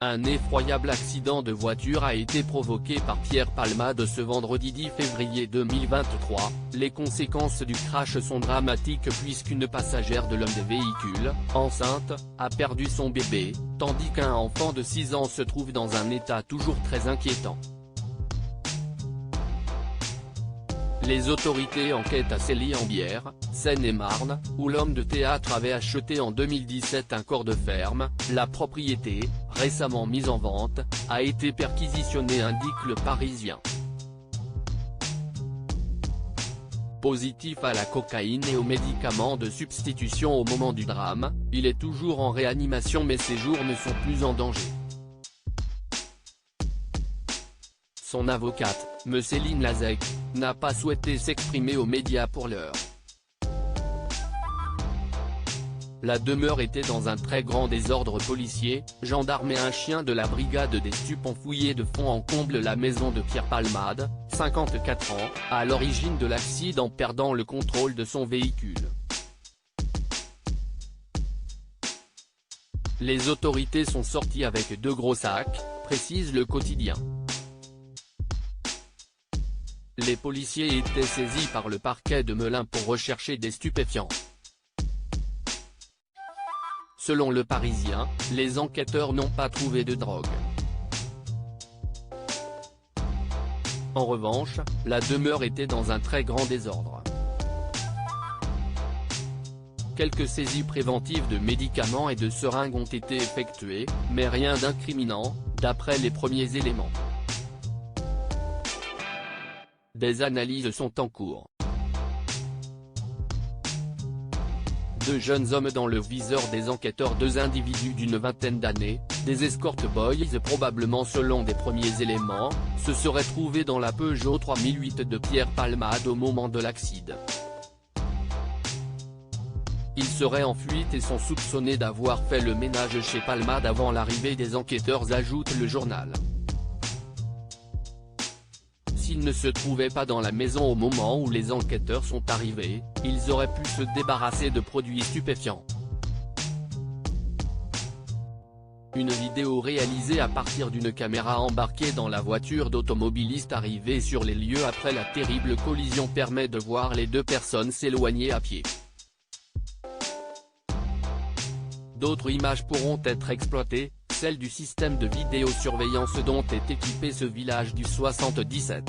Un effroyable accident de voiture a été provoqué par Pierre Palmade ce vendredi 10 février 2023, les conséquences du crash sont dramatiques puisqu'une passagère de l'un des véhicules, enceinte, a perdu son bébé, tandis qu'un enfant de 6 ans se trouve dans un état toujours très inquiétant. Les autorités enquêtent à Célie-en-Bière, Seine-et-Marne, où l'homme de théâtre avait acheté en 2017 un corps de ferme. La propriété, récemment mise en vente, a été perquisitionnée, indique Le Parisien. Positif à la cocaïne et aux médicaments de substitution au moment du drame, il est toujours en réanimation mais ses jours ne sont plus en danger. Son avocate, Me Céline Lazec, n'a pas souhaité s'exprimer aux médias pour l'heure. La demeure était dans un très grand désordre policier, gendarmes et un chien de la brigade des stupes ont fouillé de fond en comble la maison de Pierre Palmade, 54 ans, à l'origine de l'accident perdant le contrôle de son véhicule. Les autorités sont sorties avec 2 gros sacs, précise Le Quotidien. Les policiers étaient saisis par le parquet de Melun pour rechercher des stupéfiants. Selon Le Parisien, les enquêteurs n'ont pas trouvé de drogue. En revanche, la demeure était dans un très grand désordre. Quelques saisies préventives de médicaments et de seringues ont été effectuées, mais rien d'incriminant, d'après les premiers éléments. Des analyses sont en cours. 2 jeunes hommes dans le viseur des enquêteurs, 2 individus d'une vingtaine d'années, des escort boys probablement selon des premiers éléments, se seraient trouvés dans la Peugeot 3008 de Pierre Palmade au moment de l'accident. Ils seraient en fuite et sont soupçonnés d'avoir fait le ménage chez Palmade avant l'arrivée des enquêteurs, ajoute le journal. S'ils ne se trouvaient pas dans la maison au moment où les enquêteurs sont arrivés, ils auraient pu se débarrasser de produits stupéfiants. Une vidéo réalisée à partir d'une caméra embarquée dans la voiture d'automobilistes arrivés sur les lieux après la terrible collision permet de voir les 2 personnes s'éloigner à pied. D'autres images pourront être exploitées, celle du système de vidéosurveillance dont est équipé ce village du 77.